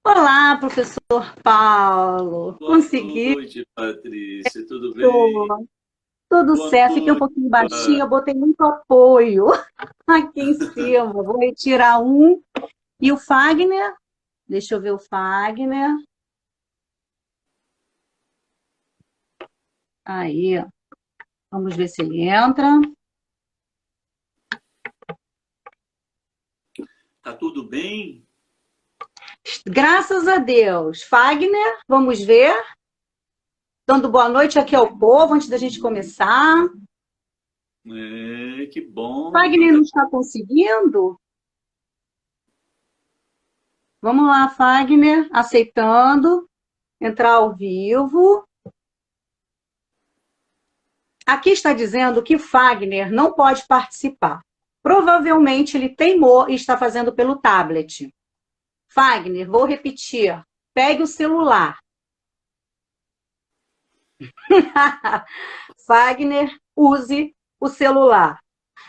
Olá, professor Paulo. Boa Consegui. noite, Patrícia. Tudo bem? Tô. Tudo Boa certo. Fiquei um noite. pouquinho baixinha, eu botei muito apoio aqui em cima. Vou retirar um. E o Fagner? Deixa eu ver o Fagner. Aí, vamos ver se ele entra. Tá tudo bem? Graças a Deus. Fagner, vamos ver. Dando boa noite aqui ao povo antes da gente começar. Que bom. Fagner não está conseguindo? Vamos lá, Fagner, aceitando. Entrar ao vivo. Aqui está dizendo que Fagner não pode participar. Provavelmente ele teimou e está fazendo pelo tablet. Fagner, vou repetir. Pegue o celular. Fagner, use o celular.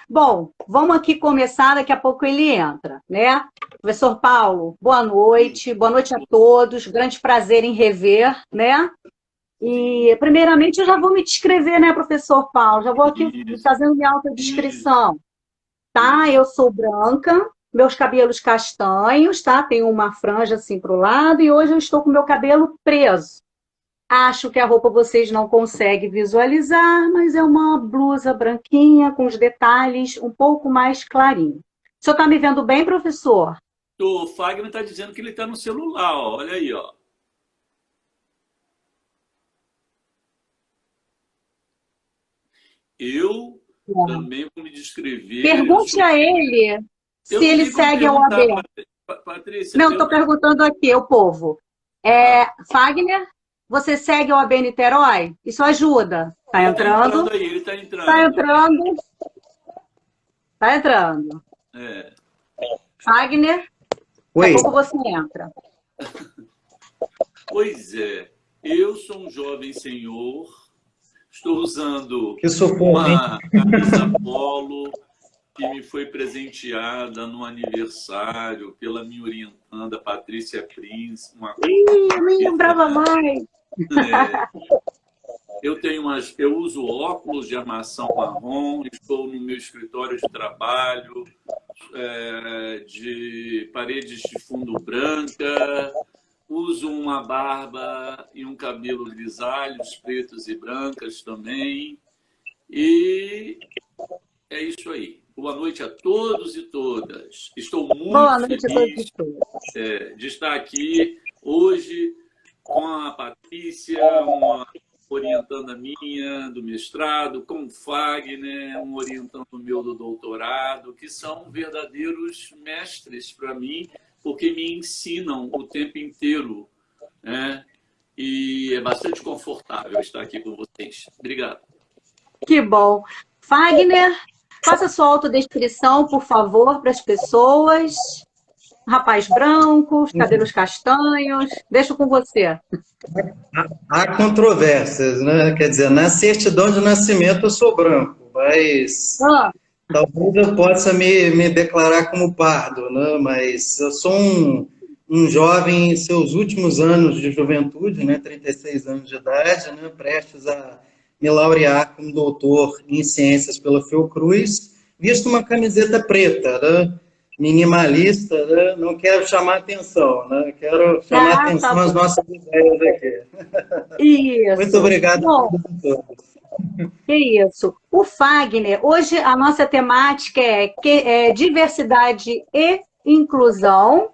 Bom, vamos aqui começar, daqui a pouco ele entra, né? Professor Paulo, boa noite a todos, grande prazer em rever, né? E, primeiramente, eu já vou me descrever, né, professor Paulo? Já vou aqui Isso, fazendo minha isso, autodescrição, tá? Eu sou branca, meus cabelos castanhos, tá? Tenho uma franja assim para o lado e hoje eu estou com meu cabelo preso. Acho que a roupa vocês não conseguem visualizar, mas é uma blusa branquinha com os detalhes um pouco mais clarinhos. O senhor está me vendo bem, professor? o Fagner está dizendo que ele está no celular, ó. Olha aí, ó. Eu também vou me descrever. Pergunte a ele Eu se não ele vi como segue a OAB. perguntar, Patrícia. Não, estou perguntando aqui, o povo. Fagner, você segue a OAB Niterói? Isso ajuda. Está Ele está entrando entrando? aí, ele está Está entrando. entrando? Está entrando. É. Fagner, Oi. daqui a pouco você entra. Pois é, eu sou um jovem senhor, estou usando Que socorro, uma camisa polo que me foi presenteada no aniversário pela minha orientanda, Patrícia Prince. Eu nem lembrava mais. Eu uso óculos de armação marrom, estou no meu escritório de trabalho, de paredes de fundo branca, uso uma barba e um cabelo grisalhos, pretos e brancas também. E é isso aí. Boa noite a todos e todas. Estou Boa muito noite a todos feliz e todas. de estar aqui hoje com a Patrícia, uma orientanda minha do mestrado, com o Fagner, um orientando meu do doutorado, que são verdadeiros mestres para mim, porque me ensinam o tempo inteiro, né? E é bastante confortável estar aqui com vocês. Obrigado. Que bom. Fagner, faça sua autodescrição, por favor, para as pessoas. Rapaz branco, cabelos castanhos. Deixo com você. Há controvérsias, né? Quer dizer, na certidão de nascimento eu sou branco, mas talvez eu possa me declarar como pardo, né? Mas eu sou um jovem em seus últimos anos de juventude, né? 36 anos de idade, né? Prestes a me laurear como doutor em ciências pela Fiocruz, visto uma camiseta preta, né? Minimalista, né? Não quero chamar atenção, né? Quero chamar atenção Tá às bom. nossas ideias aqui. Isso. Muito obrigado Bom, a todos. que isso. O Fagner, hoje a nossa temática é diversidade e inclusão,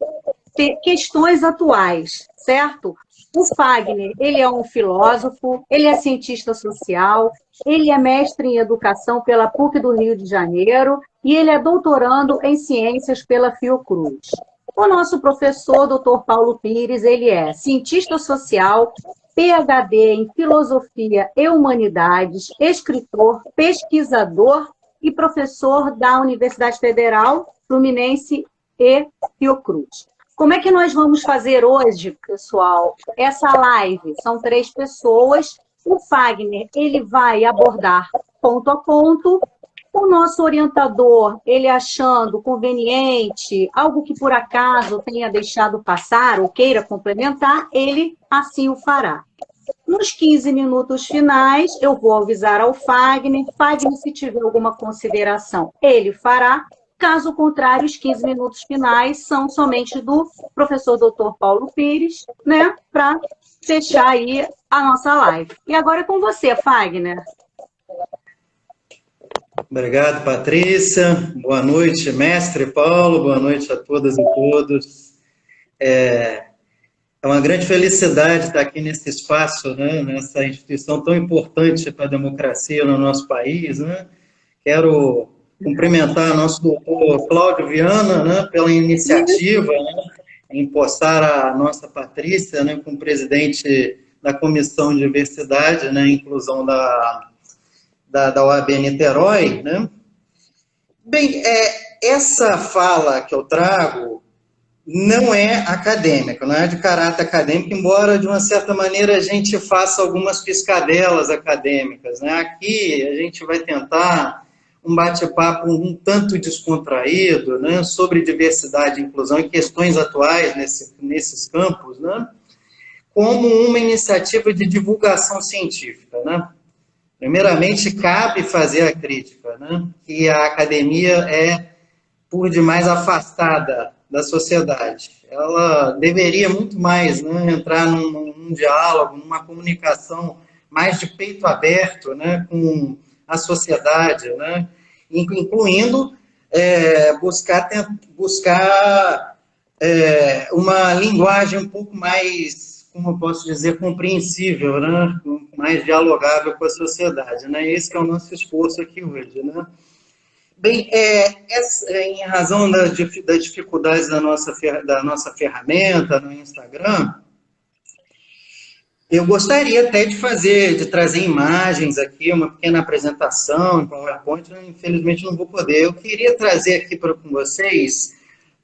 questões atuais, certo? O Fagner, ele é um filósofo, ele é cientista social, ele é mestre em educação pela PUC do Rio de Janeiro e ele é doutorando em ciências pela Fiocruz. O nosso professor, Dr. Paulo Pires, ele é cientista social, PhD em filosofia e humanidades, escritor, pesquisador e professor da Universidade Federal Fluminense e Fiocruz. Como é que nós vamos fazer hoje, pessoal? Essa live, são 3 pessoas. O Fagner, ele vai abordar ponto a ponto O nosso orientador, ele achando conveniente, algo que por acaso tenha deixado passar ou queira complementar, ele assim o fará. Nos 15 minutos finais, eu vou avisar ao Fagner. Fagner, se tiver alguma consideração, ele fará. Caso contrário, os 15 minutos finais são somente do professor Dr. Paulo Pires, né, para fechar aí a nossa live. E agora é com você, Fagner. Obrigado, Patrícia. Boa noite, mestre Paulo. Boa noite a todas e todos. É uma grande felicidade estar aqui nesse espaço, né, nessa instituição tão importante para a democracia no nosso país, né? Quero cumprimentar nosso doutor Cláudio Viana, né, pela iniciativa, né, em postar a nossa Patrícia, né, como presidente da Comissão de Diversidade, né, e Inclusão da OAB Niterói, né? Bem, essa fala que eu trago não é acadêmica, não é de caráter acadêmico, embora, de uma certa maneira, a gente faça algumas piscadelas acadêmicas, né? Aqui a gente vai tentar um bate-papo um tanto descontraído, né, sobre diversidade e inclusão e questões atuais nesses campos, né, como uma iniciativa de divulgação científica, né? Primeiramente, cabe fazer a crítica, né, que a academia é, por demais, afastada da sociedade. Ela deveria muito mais, né, entrar num diálogo, numa comunicação mais de peito aberto, né, com a sociedade, né, incluindo buscar uma linguagem um pouco mais, como eu posso dizer, compreensível, né, mais dialogável com a sociedade, né? Esse que é o nosso esforço aqui hoje, né? Bem, em razão das dificuldades da nossa ferramenta no Instagram, eu gostaria até de trazer imagens aqui, uma pequena apresentação em PowerPoint, infelizmente não vou poder. Eu queria trazer aqui com vocês,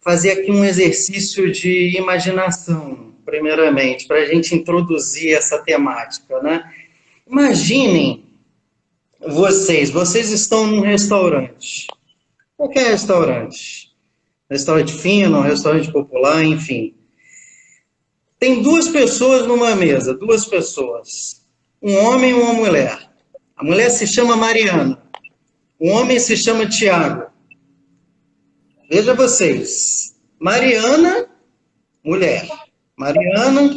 fazer aqui um exercício de imaginação, primeiramente, para a gente introduzir essa temática, né? Imaginem vocês estão num restaurante, qualquer restaurante fino, restaurante popular, enfim. Tem duas pessoas numa mesa, duas pessoas, um homem e uma mulher. A mulher se chama Mariana, o homem se chama Tiago. Veja vocês, Mariana, mulher. Mariana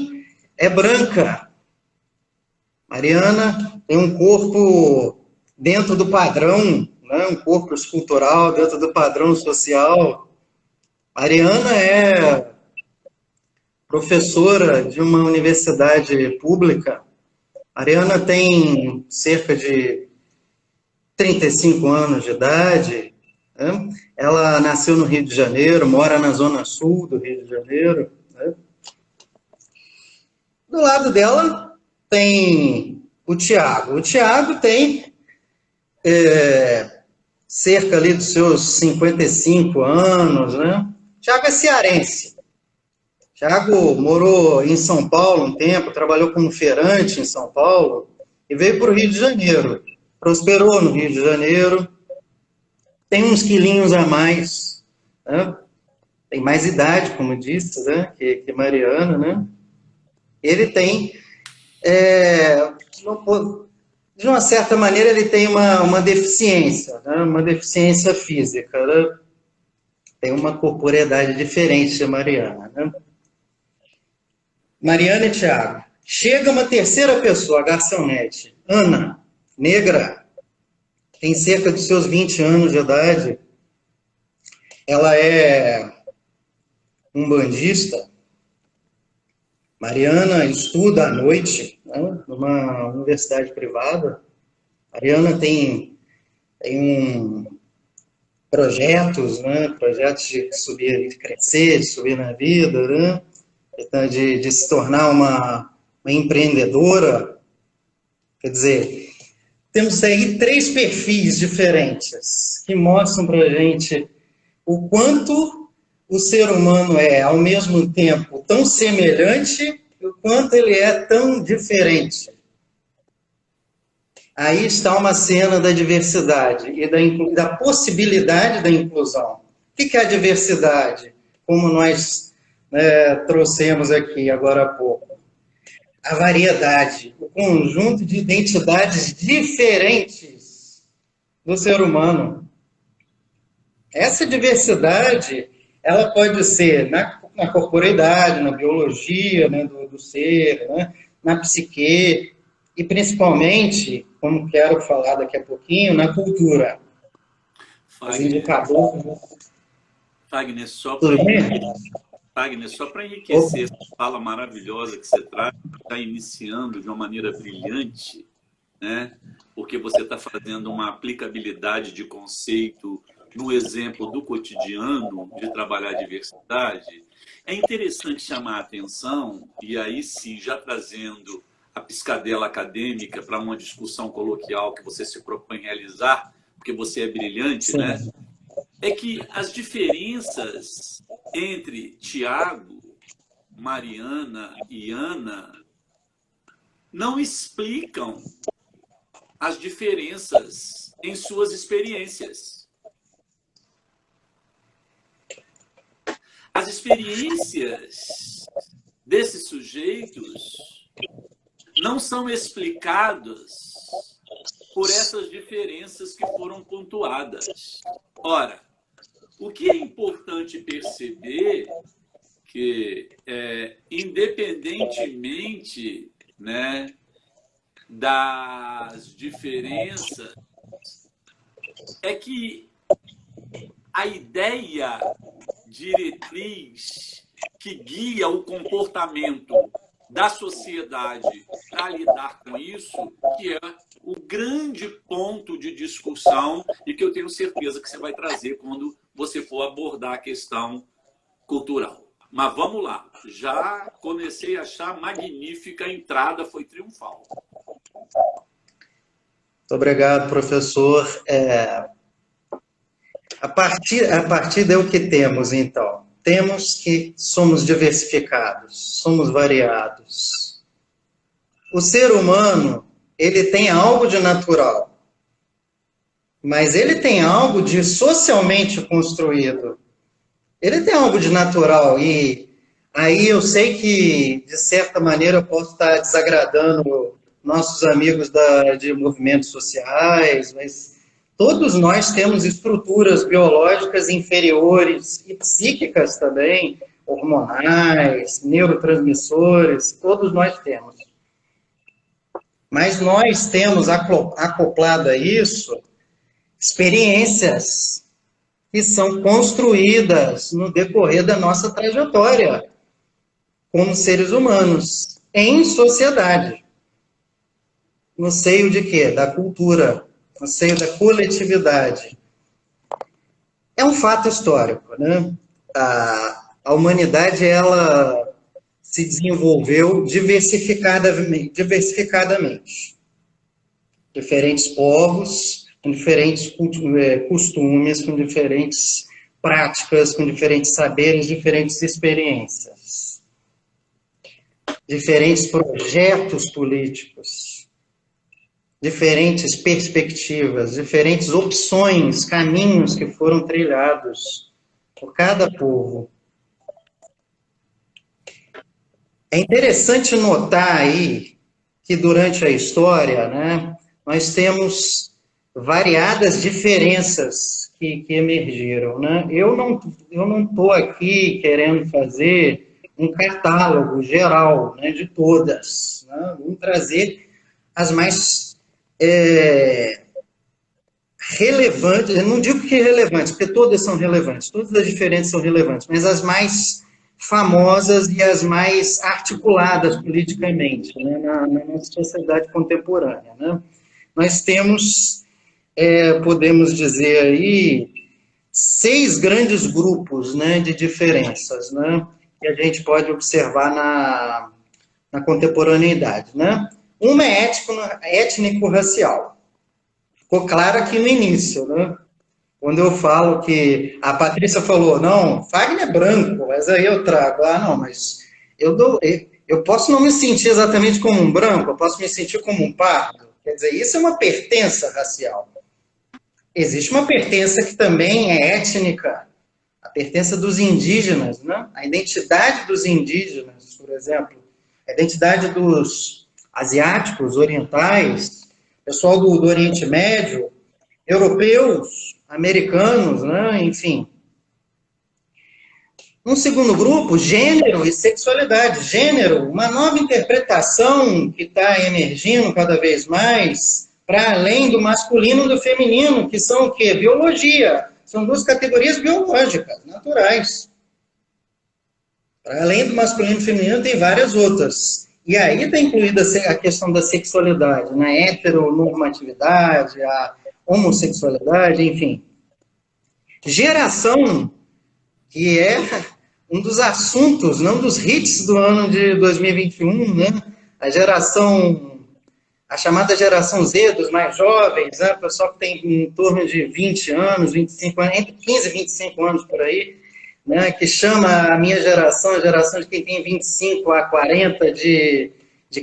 é branca. Mariana tem um corpo dentro do padrão, né, um corpo escultural dentro do padrão social. Mariana é professora de uma universidade pública. Mariana tem cerca de 35 anos de idade. Né? Ela nasceu no Rio de Janeiro, mora na zona sul do Rio de Janeiro. Né? Do lado dela tem o Tiago. O Tiago tem cerca ali dos seus 55 anos, né? Tiago é cearense. Tiago morou em São Paulo um tempo, trabalhou como feirante em São Paulo e veio para o Rio de Janeiro. Prosperou no Rio de Janeiro, tem uns quilinhos a mais, né? Tem mais idade, como disse, né? que Mariana, né? Ele tem, de uma certa maneira, ele tem uma deficiência, né? Uma deficiência física, né? Tem uma corporeidade diferente de Mariana, né? Mariana e Tiago. Chega uma terceira pessoa, a garçonete, Ana, negra, tem cerca dos seus 20 anos de idade. Ela é umbandista. Mariana estuda à noite, né, numa universidade privada. Mariana tem projetos, né, projetos de subir, de crescer, de subir na vida, né? De se tornar uma empreendedora. Quer dizer, temos aí 3 perfis diferentes que mostram para a gente o quanto o ser humano é, ao mesmo tempo, tão semelhante e o quanto ele é tão diferente. aí está uma cena da diversidade e da possibilidade da inclusão. O que é a diversidade? Como nós trouxemos aqui agora há pouco. A variedade, o conjunto de identidades diferentes do ser humano. Essa diversidade, ela pode ser na corporeidade, na biologia, né, do ser, né, na psique, e principalmente, como quero falar daqui a pouquinho, na cultura. Os indicadores. Fagner, só para enriquecer essa fala maravilhosa que você traz, está iniciando de uma maneira brilhante, né? Porque você está fazendo uma aplicabilidade de conceito no exemplo do cotidiano de trabalhar a diversidade. É interessante chamar a atenção, e aí sim, já trazendo a piscadela acadêmica para uma discussão coloquial que você se propõe realizar, porque você é brilhante, sim, né? É que as diferenças entre Tiago, Mariana e Ana não explicam as diferenças em suas experiências. As experiências desses sujeitos não são explicadas por essas diferenças que foram pontuadas. Ora, o que é importante perceber que, independentemente, né, das diferenças, é que a ideia diretriz que guia o comportamento da sociedade para lidar com isso, que é o grande ponto de discussão e que eu tenho certeza que você vai trazer quando você for abordar a questão cultural. Mas vamos lá, já comecei a achar magnífica, a entrada foi triunfal. Muito obrigado, professor. A partir do que temos, então? Temos que somos diversificados, somos variados. O ser humano, ele tem algo de natural, mas ele tem algo de socialmente construído. Ele tem algo de natural, e aí eu sei que, de certa maneira, eu posso estar desagradando nossos amigos de movimentos sociais, mas todos nós temos estruturas biológicas inferiores e psíquicas também, hormonais, neurotransmissores, todos nós temos. Mas nós temos acoplado a isso experiências que são construídas no decorrer da nossa trajetória como seres humanos, em sociedade. No seio de quê? Da cultura, no seio da coletividade. É um fato histórico, né? A humanidade, ela se desenvolveu diversificadamente. Diferentes povos, com diferentes costumes, com diferentes práticas, com diferentes saberes, diferentes experiências. Diferentes projetos políticos. Diferentes perspectivas, diferentes opções, caminhos que foram trilhados por cada povo. É interessante notar aí que durante a história, né, nós temos variadas diferenças que emergiram, né? Eu não estou aqui querendo fazer um catálogo geral, né, de todas, né? Vamos trazer as mais relevantes, eu não digo que relevantes, porque todas são relevantes, todas as diferentes são relevantes, mas as mais famosas e as mais articuladas politicamente, né, na nossa sociedade contemporânea, né? Nós temos, podemos dizer aí, 6 grandes grupos, né, de diferenças, né, que a gente pode observar na contemporaneidade, né? Uma é étnico-racial. Ficou claro aqui no início, né? Quando eu falo que a Patrícia falou, não, Fagner é branco, mas aí eu trago, não, mas eu posso não me sentir exatamente como um branco, eu posso me sentir como um pardo. Quer dizer, isso é uma pertença racial. Existe uma pertença que também é étnica, a pertença dos indígenas, né? A identidade dos indígenas, por exemplo, a identidade dos asiáticos, orientais, pessoal do Oriente Médio, europeus, americanos, né? Enfim. Um segundo grupo, gênero e sexualidade. Gênero, uma nova interpretação que está emergindo cada vez mais, para além do masculino e do feminino, que são o quê? Biologia. São duas categorias biológicas, naturais. Para além do masculino e feminino, tem várias outras. E aí está incluída a questão da sexualidade, né? A heteronormatividade, a homossexualidade, enfim. Geração, que é um dos assuntos, não dos hits do ano de 2021, né? A chamada geração Z, dos mais jovens, né? O pessoal que tem em torno de 20 anos, 25 anos, entre 15 e 25 anos por aí, né? Que chama a minha geração, a geração de quem tem 25 a 40 de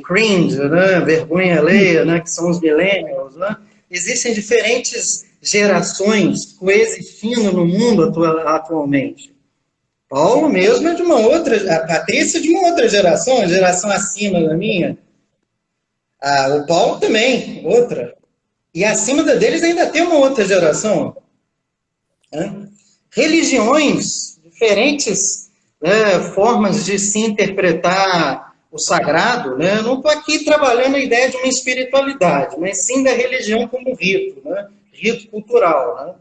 cringe, né? Vergonha alheia, né? Que são os millennials, né? Existem diferentes gerações coexistindo no mundo atualmente. Paulo mesmo é de uma outra, a Patrícia é de uma outra geração, a geração acima da minha. O Paulo também, outra. E acima deles ainda tem uma outra geração. Né? Religiões, diferentes, né, formas de se interpretar o sagrado. Né? Eu não estou aqui trabalhando a ideia de uma espiritualidade, mas sim da religião como rito, né? Rito cultural. Né?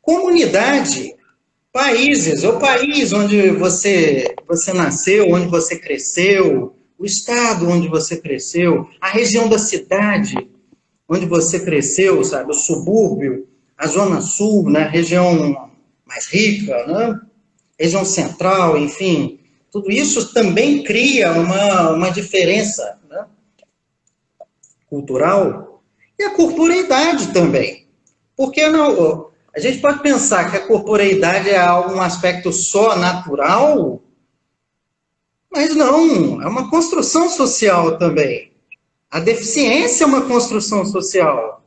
Comunidade. Países, o país onde você nasceu, onde você cresceu, o estado onde você cresceu, a região da cidade onde você cresceu, sabe, o subúrbio, a zona sul, né, a região mais rica, né, região central, enfim, tudo isso também cria uma diferença, né, cultural, e a corporeidade também. Por que não? A gente pode pensar que a corporeidade é um aspecto só natural, mas não, é uma construção social também. A deficiência é uma construção social.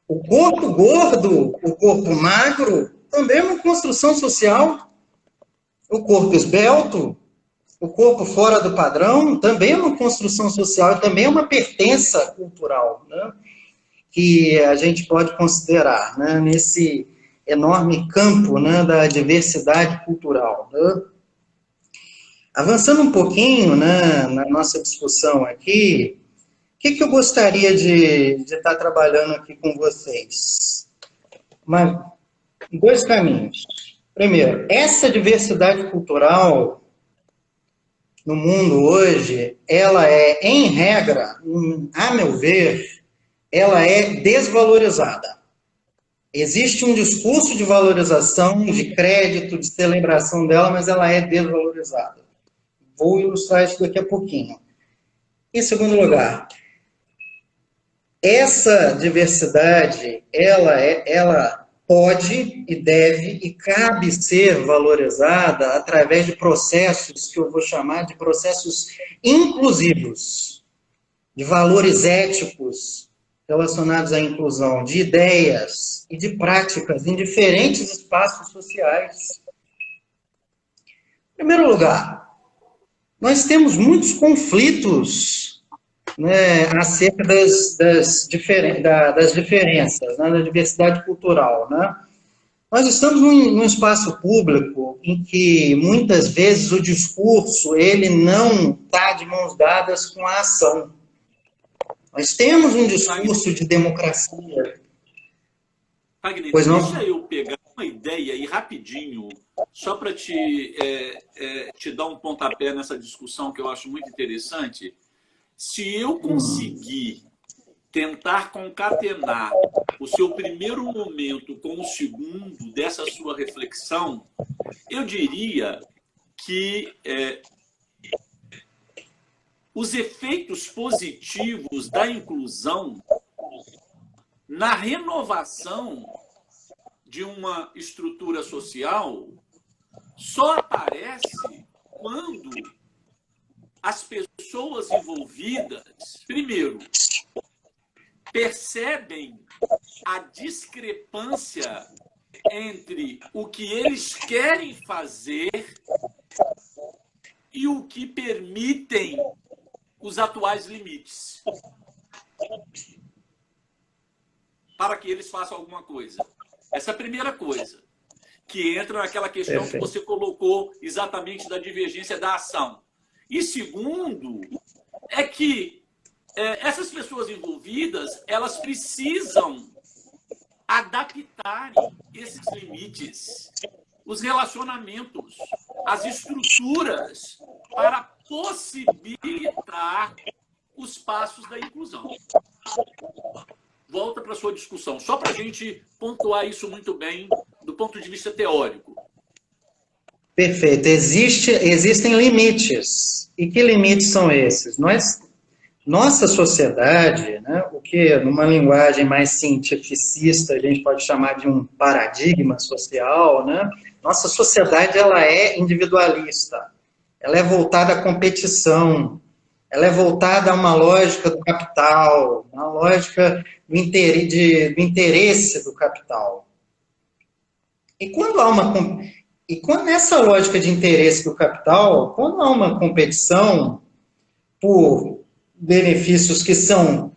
O corpo gordo, o corpo magro, também é uma construção social. O corpo esbelto, o corpo fora do padrão, também é uma construção social, também é uma pertença cultural, né? Que a gente pode considerar, né, nesse enorme campo, né, da diversidade cultural. Né? Avançando um pouquinho, né, na nossa discussão aqui, o que eu gostaria de estar trabalhando aqui com vocês? Dois caminhos. Primeiro, essa diversidade cultural no mundo hoje, ela é, em regra, a meu ver, ela é desvalorizada. Existe um discurso de valorização, de crédito, de celebração dela, mas ela é desvalorizada. Vou ilustrar isso daqui a pouquinho. Em segundo lugar, essa diversidade, ela pode e deve e cabe ser valorizada através de processos que eu vou chamar de processos inclusivos, de valores éticos, relacionados à inclusão, de ideias e de práticas em diferentes espaços sociais. Em primeiro lugar, nós temos muitos conflitos, né, acerca das diferenças, né, da diversidade cultural. Né? Nós estamos num espaço público em que, muitas vezes, o discurso ele não está de mãos dadas com a ação. Nós temos um discurso de democracia. Wagner, pois não? Deixa eu pegar uma ideia aí rapidinho, só para te dar um pontapé nessa discussão que eu acho muito interessante. Se eu conseguir tentar concatenar o seu primeiro momento com o segundo dessa sua reflexão, eu diria que os efeitos positivos da inclusão na renovação de uma estrutura social só aparece quando as pessoas envolvidas, primeiro, percebem a discrepância entre o que eles querem fazer e o que permitem os atuais limites para que eles façam alguma coisa. Essa é a primeira coisa, que entra naquela questão que você colocou exatamente da divergência da ação. E segundo, é que essas pessoas envolvidas, elas precisam adaptarem esses limites, os relacionamentos, as estruturas, para possibilitar os passos da inclusão. Volta para a sua discussão, só para a gente pontuar isso muito bem do ponto de vista teórico. Perfeito. Existem limites. E que limites são esses? Nossa sociedade, né, o que numa linguagem mais cientificista a gente pode chamar de um paradigma social, né? Nossa sociedade ela é individualista, ela é voltada à competição, ela é voltada a uma lógica do capital, uma lógica do interesse do capital. E quando nessa lógica de interesse do capital, quando há uma competição por benefícios que são,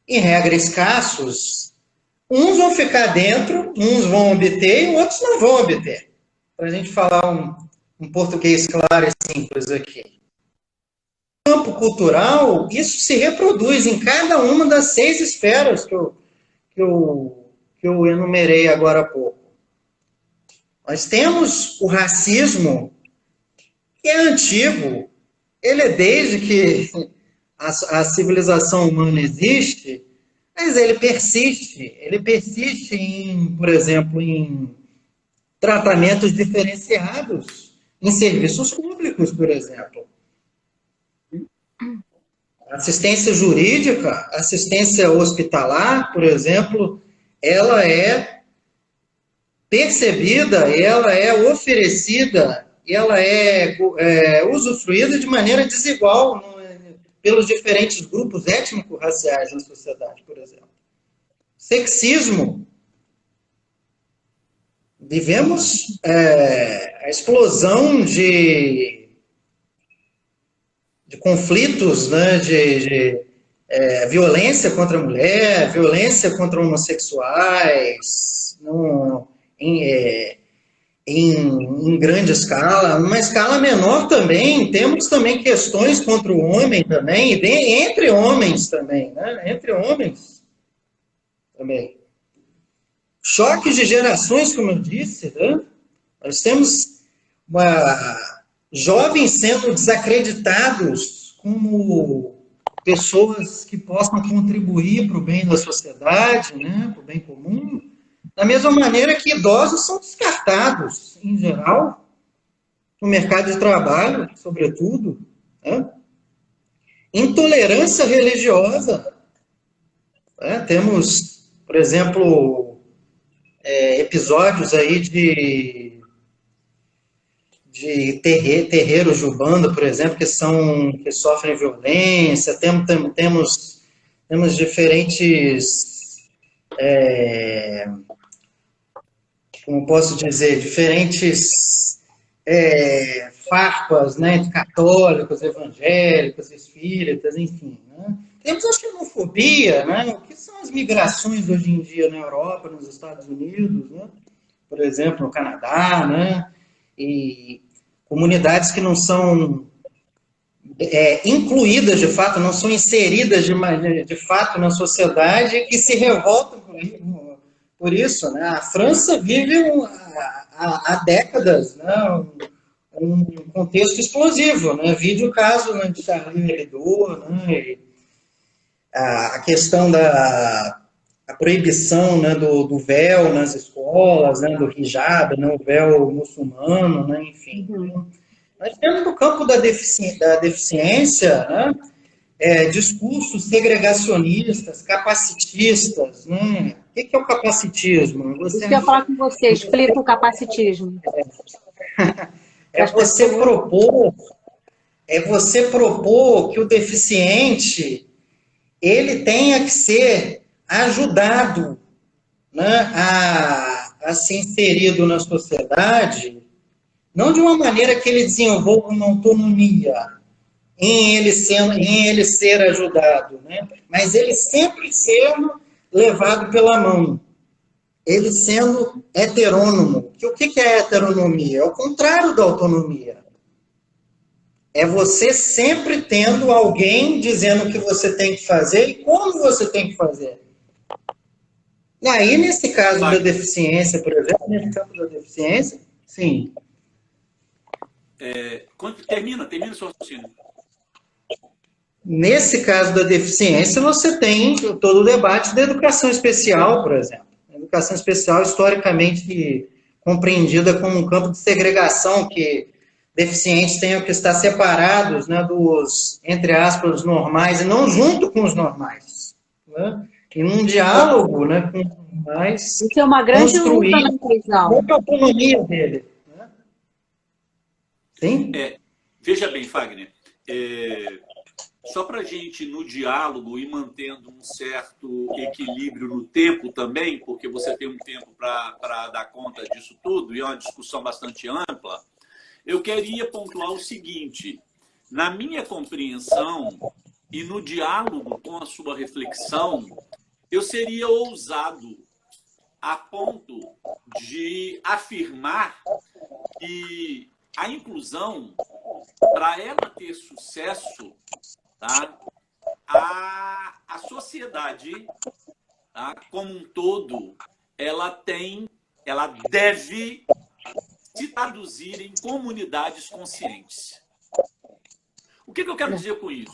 em regra, escassos, uns vão ficar dentro, uns vão obter e outros não vão obter. Para a gente falar um português claro e simples aqui. No campo cultural, isso se reproduz em cada uma das 6 esferas que eu enumerei agora há pouco. Nós temos o racismo, que é antigo, ele é desde que a civilização humana existe, mas ele persiste em, por exemplo, em tratamentos diferenciados em serviços públicos, por exemplo. Assistência jurídica, assistência hospitalar, por exemplo, ela é percebida, ela é oferecida, ela é usufruída de maneira desigual pelos diferentes grupos étnico-raciais na sociedade, por exemplo. Sexismo. Vivemos a explosão de conflitos, né, de violência contra a mulher, violência contra homossexuais, em grande escala. Numa escala menor também, temos também questões contra o homem também, e entre homens também, né? Entre homens também. Choques de gerações, como eu disse, né? Nós temos jovens sendo desacreditados como pessoas que possam contribuir para o bem da sociedade, né? Para o bem comum. Da mesma maneira que idosos são descartados, em geral, no mercado de trabalho, sobretudo. Né? Intolerância religiosa. Temos, por exemplo, episódios aí de terreiros de Umbanda, por exemplo, que sofrem violência. Temos diferentes... como posso dizer, diferentes farpas, né, de católicos, evangélicos, espíritas, enfim. Né? Temos a xenofobia, né? O que são as migrações hoje em dia na Europa, nos Estados Unidos, né? Por exemplo, no Canadá, né? E comunidades que não são incluídas, de fato, não são inseridas de fato na sociedade e que se revoltam por isso, né? A França vive há décadas, né, um contexto explosivo, né? Vide o caso, né, de Charlie Hebdo, né, a questão da proibição, né, do véu nas escolas, né, do hijab, né, o véu muçulmano, né, enfim. Nós temos no campo da deficiência, né, discursos segregacionistas, capacitistas, né? O que é o capacitismo? Eu queria falar com você, explica o capacitismo. Você propor que o deficiente ele tenha que ser ajudado, né, a ser inserido na sociedade, não de uma maneira que ele desenvolva uma autonomia em ele ser ajudado, né, mas ele sempre sendo levado pela mão, ele sendo heterônomo. O que é heteronomia? É o contrário da autonomia. É você sempre tendo alguém dizendo o que você tem que fazer e como você tem que fazer. E aí, nesse caso da deficiência, por exemplo, nesse campo da deficiência, sim. Termina o seu raciocínio. Nesse caso da deficiência, você tem todo o debate da educação especial, por exemplo. A educação especial, historicamente compreendida como um campo de segregação, que deficientes tenham que estar separados, né, dos, entre aspas, normais, e não junto com os normais. Né? E num diálogo, né, com os normais, isso é uma grande luta na inclusão. A autonomia dele. Né? Sim? Veja bem, Fagner, só para a gente, no diálogo, ir mantendo um certo equilíbrio no tempo também, porque você tem um tempo para dar conta disso tudo, e é uma discussão bastante ampla, eu queria pontuar o seguinte: na minha compreensão e no diálogo com a sua reflexão, eu seria ousado a ponto de afirmar que a inclusão, para ela ter sucesso, tá, a sociedade, tá, como um todo, ela deve se traduzir em comunidades conscientes. O que eu quero dizer com isso?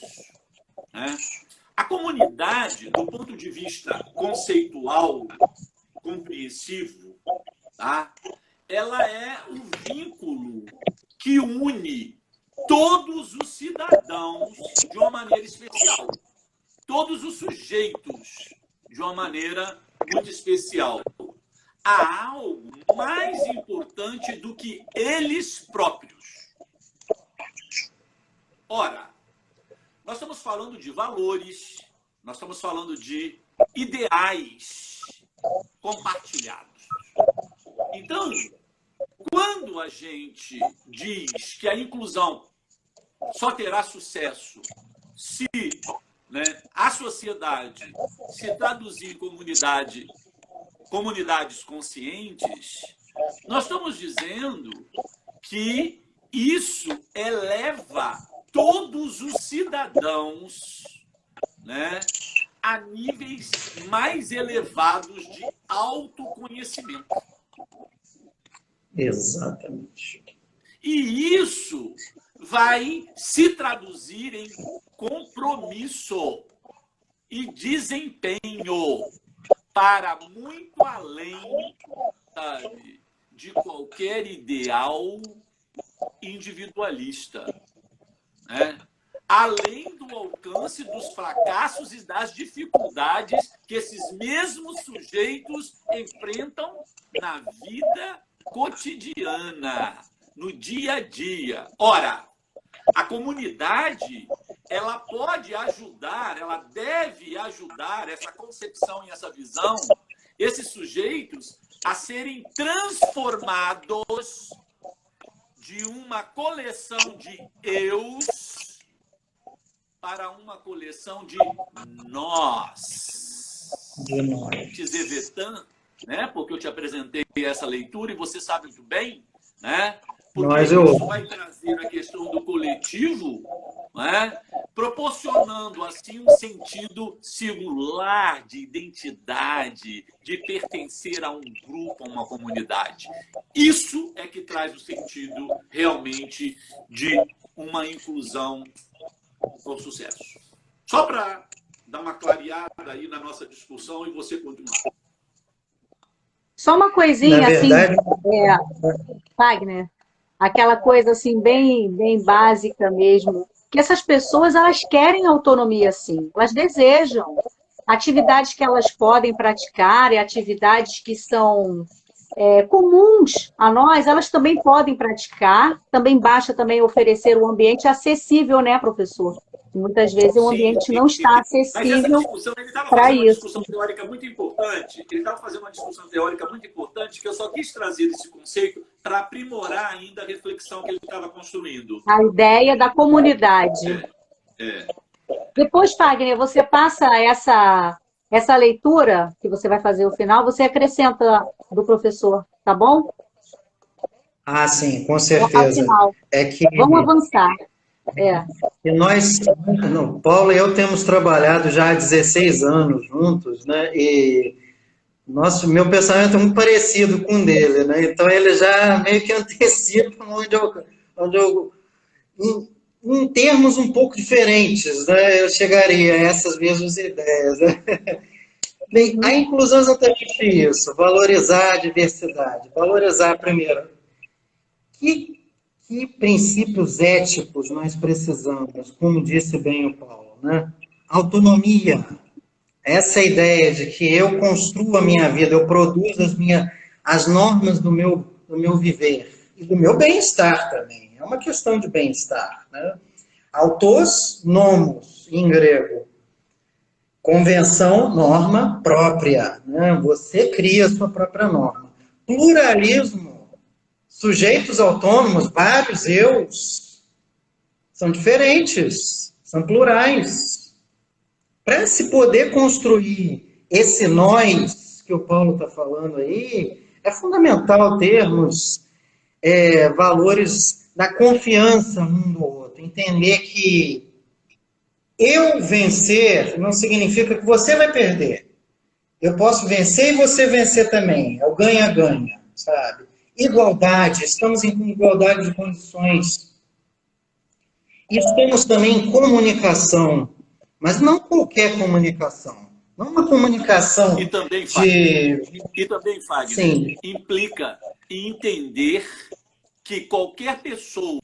A comunidade, do ponto de vista conceitual, compreensivo, tá, ela é um vínculo que une todos os cidadãos de uma maneira especial, todos os sujeitos de uma maneira muito especial. Há algo mais importante do que eles próprios. Ora, nós estamos falando de valores, nós estamos falando de ideais compartilhados. Então, quando a gente diz que a inclusão só terá sucesso se, né, a sociedade se traduzir em comunidades conscientes, nós estamos dizendo que isso eleva todos os cidadãos, né, a níveis mais elevados de autoconhecimento. Exatamente. E isso vai se traduzir em compromisso e desempenho para muito além, sabe, de qualquer ideal individualista, né? Além do alcance dos fracassos e das dificuldades que esses mesmos sujeitos enfrentam na vida cotidiana, no dia a dia. Ora, a comunidade, ela pode ajudar, ela deve ajudar essa concepção e essa visão, esses sujeitos a serem transformados de uma coleção de eus para uma coleção de nós. Tzevetan, né? Porque eu te apresentei essa leitura e você sabe muito bem, né? Porque isso vai trazer a questão do coletivo, né? Proporcionando assim um sentido singular de identidade, de pertencer a um grupo, a uma comunidade. Isso é que traz o sentido realmente de uma inclusão com sucesso. Só para dar uma clareada aí na nossa discussão e você continuar. Só uma coisinha, verdade, assim, Wagner, aquela coisa assim bem básica mesmo, que essas pessoas, elas querem autonomia, sim, elas desejam. Atividades que elas podem praticar e atividades que são comuns a nós, elas também podem praticar, também basta também oferecer um ambiente acessível, né, professor? Muitas vezes o ambiente não está Mas essa acessível discussão, ele estava para fazendo uma isso. discussão teórica muito importante, ele estava fazendo uma discussão teórica muito importante, que eu só quis trazer esse conceito para aprimorar ainda a reflexão que ele estava construindo. A ideia da comunidade. Depois, Fagner, você passa essa leitura que você vai fazer no final, você acrescenta do professor, tá bom? Ah, sim, com certeza. É que vamos avançar. E nós, não, Paulo e eu temos trabalhado já há 16 anos juntos, né? E meu pensamento é muito parecido com o dele, né? Então ele já meio que antecipa onde eu em termos um pouco diferentes, né? Eu chegaria a essas mesmas ideias, né? Bem, a inclusão é exatamente isso, valorizar a diversidade, valorizar primeiro. Que princípios éticos nós precisamos, como disse bem o Paulo, né? Autonomia, essa ideia de que eu construo a minha vida, eu produzo as normas do meu viver e do meu bem-estar também, é uma questão de bem-estar, né? Autos, nomos, em grego, convenção, norma própria, né? Você cria a sua própria norma. Pluralismo, sujeitos autônomos, vários eus, são diferentes, são plurais. Para se poder construir esse nós que o Paulo está falando aí, é fundamental termos valores da confiança um do outro. Entender que eu vencer não significa que você vai perder. Eu posso vencer e você vencer também. É o ganha-ganha, sabe? Igualdade, estamos em igualdade de condições. Estamos também em comunicação, mas não qualquer comunicação. Não uma comunicação e também, Fagner, sim, implica entender que qualquer pessoa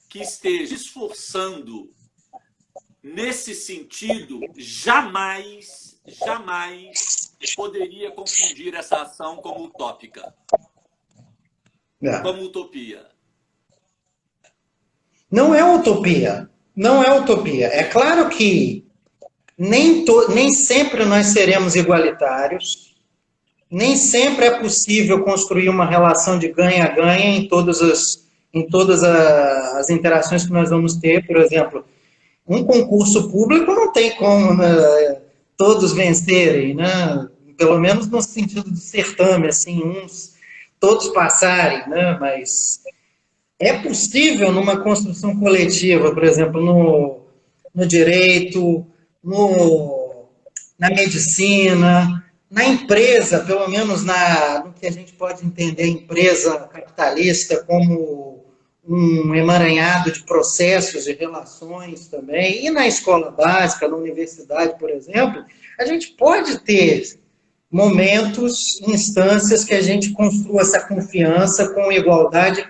que esteja esforçando nesse sentido, jamais poderia confundir essa ação como utópica. Como utopia. Não é utopia. Não é utopia. É claro que nem sempre nós seremos igualitários, nem sempre é possível construir uma relação de ganha-ganha em todas as interações que nós vamos ter. Por exemplo, um concurso público não tem como, né, todos vencerem, né? Pelo menos no sentido do certame, assim, todos passarem, né? Mas é possível numa construção coletiva, por exemplo, no direito, na medicina, na empresa, pelo menos no que a gente pode entender empresa capitalista como um emaranhado de processos e relações também, e na escola básica, na universidade, por exemplo, a gente pode ter momentos, instâncias que a gente construa essa confiança com igualdade,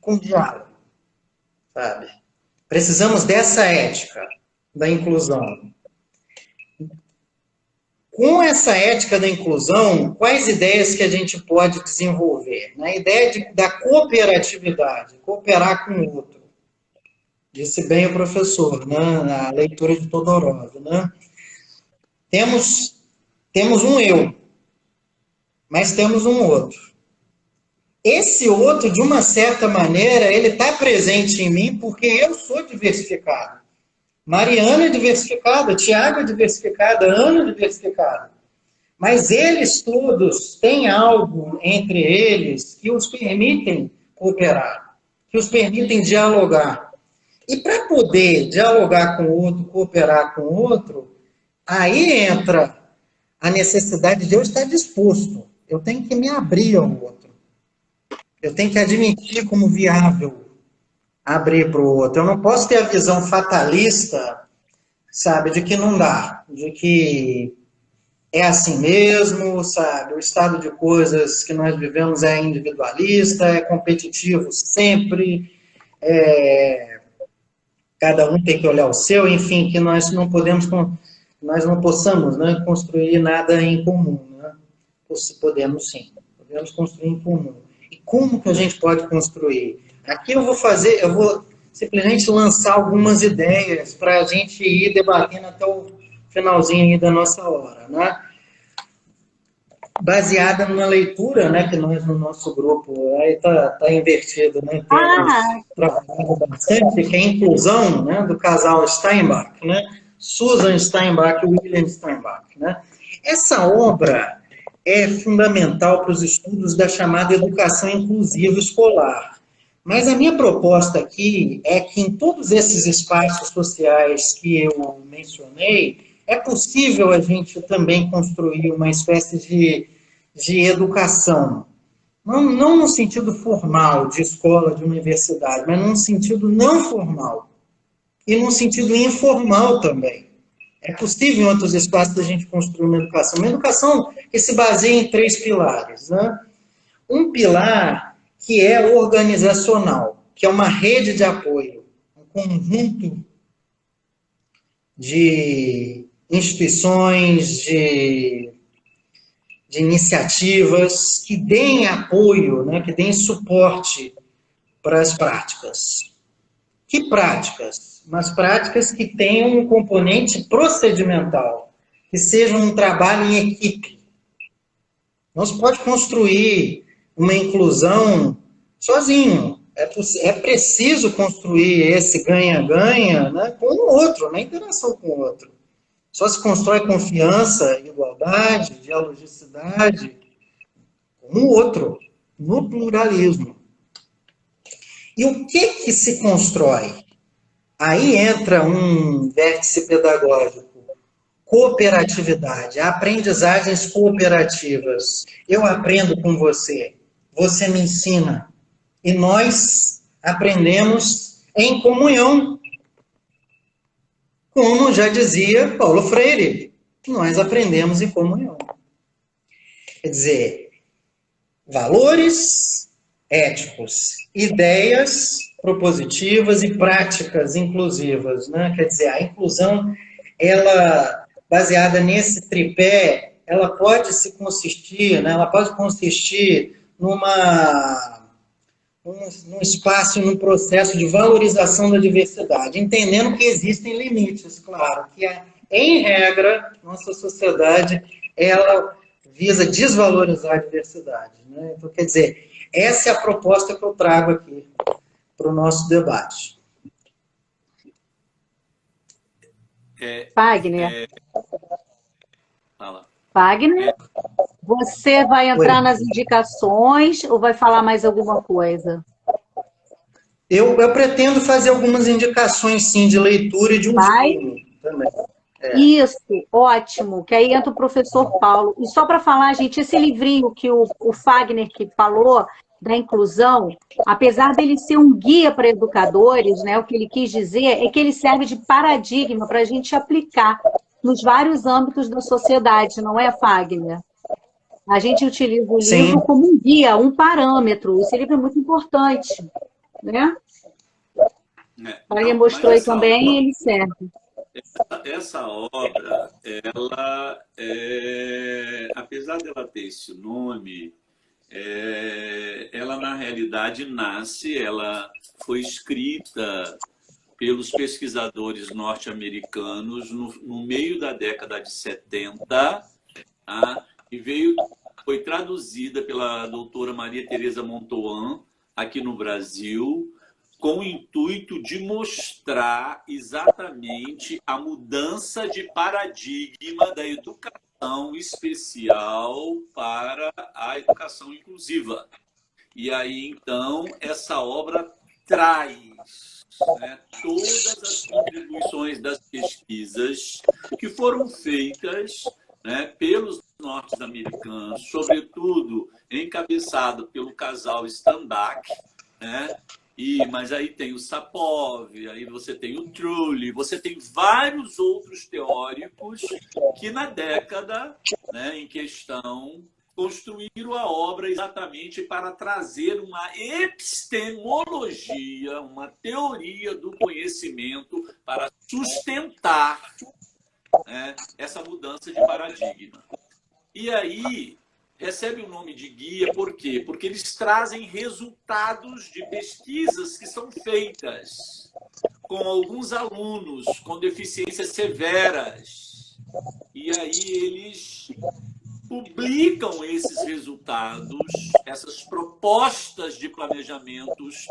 com diálogo, sabe? Precisamos dessa ética da inclusão. Com essa ética da inclusão, quais ideias que a gente pode desenvolver? A ideia da cooperatividade, cooperar com o outro. Disse bem o professor, né, na leitura de Todorov, né? Temos um eu, mas temos um outro. Esse outro, de uma certa maneira, ele está presente em mim porque eu sou diversificado. Mariana é diversificada, Tiago é diversificada, Ana é diversificada. Mas eles todos têm algo entre eles que os permitem cooperar, que os permitem dialogar. E para poder dialogar com o outro, cooperar com o outro, aí entra a necessidade de eu estar disposto. Eu tenho que me abrir ao outro. Eu tenho que admitir como viável abrir para o outro. Eu não posso ter a visão fatalista, sabe, de que não dá, de que é assim mesmo, sabe, o estado de coisas que nós vivemos é individualista, é competitivo sempre, cada um tem que olhar o seu, enfim, que nós não possamos, né, construir nada em comum, né? Podemos sim, podemos construir em comum. E como que a gente pode construir? Aqui eu vou simplesmente lançar algumas ideias para a gente ir debatendo até o finalzinho aí da nossa hora, né? Baseada numa leitura, né, que nós no nosso grupo, aí tá invertido, né, temos trabalhado bastante, que é a inclusão, né, do casal Steinbach, né, Susan Steinbach e William Steinbach, né. Essa obra é fundamental para os estudos da chamada educação inclusiva escolar. Mas a minha proposta aqui é que em todos esses espaços sociais que eu mencionei, é possível a gente também construir uma espécie de educação. Não no sentido formal, de escola, de universidade, mas num sentido não formal. E num sentido informal também. É possível em outros espaços a gente construir uma educação que se baseia em 3 pilares, né? Um pilar que é organizacional, que é uma rede de apoio, um conjunto de instituições, de iniciativas que deem apoio, né, que deem suporte para as práticas. Que práticas? Mas práticas que tenham um componente procedimental, que seja um trabalho em equipe. Não se pode construir uma inclusão sozinho. É preciso construir esse ganha-ganha, né, com o outro, na interação com o outro. Só se constrói confiança, igualdade, dialogicidade com o outro, no pluralismo. E o que se constrói? Aí entra um vértice pedagógico. Cooperatividade, aprendizagens cooperativas. Eu aprendo com você, você me ensina. E nós aprendemos em comunhão. Como já dizia Paulo Freire, nós aprendemos em comunhão. Quer dizer, valores éticos, ideias propositivas e práticas inclusivas, né? Quer dizer, a inclusão, ela, baseada nesse tripé, ela pode se consistir, né? Ela pode consistir num espaço, num processo de valorização da diversidade, entendendo que existem limites, claro, que em regra, nossa sociedade, ela visa desvalorizar a diversidade, né? Então, quer dizer, essa é a proposta que eu trago aqui para o nosso debate. Wagner. Fala. Wagner, você vai entrar nas indicações ou vai falar mais alguma coisa? Eu pretendo fazer algumas indicações, sim, de leitura e de um filme também. Isso, ótimo, que aí entra o professor Paulo. E só para falar, gente, esse livrinho que o Wagner que falou, da inclusão, apesar dele ser um guia para educadores, né, o que ele quis dizer é que ele serve de paradigma para a gente aplicar nos vários âmbitos da sociedade, não é, Wagner? A gente utiliza o livro como um guia, um parâmetro. Esse livro é muito importante, né? Wagner mostrou aí também, ele serve. Essa obra, ela, apesar dela ter esse nome, ela na realidade ela foi escrita pelos pesquisadores norte-americanos no meio da década de 70, tá? E foi traduzida pela doutora Maria Tereza Montoan aqui no Brasil, com o intuito de mostrar exatamente a mudança de paradigma da educação especial para a educação inclusiva. E aí, então, essa obra traz, né, todas as contribuições das pesquisas que foram feitas, né, pelos norte-americanos, sobretudo encabeçado pelo casal Steinbach, né? Mas aí tem o Sapov, aí você tem o Trulli, você tem vários outros teóricos que na década, né, em questão construíram a obra exatamente para trazer uma epistemologia, uma teoria do conhecimento para sustentar, né, essa mudança de paradigma. E aí, recebe o nome de guia por quê? Porque eles trazem resultados de pesquisas que são feitas com alguns alunos com deficiências severas. E aí eles publicam esses resultados, essas propostas de planejamentos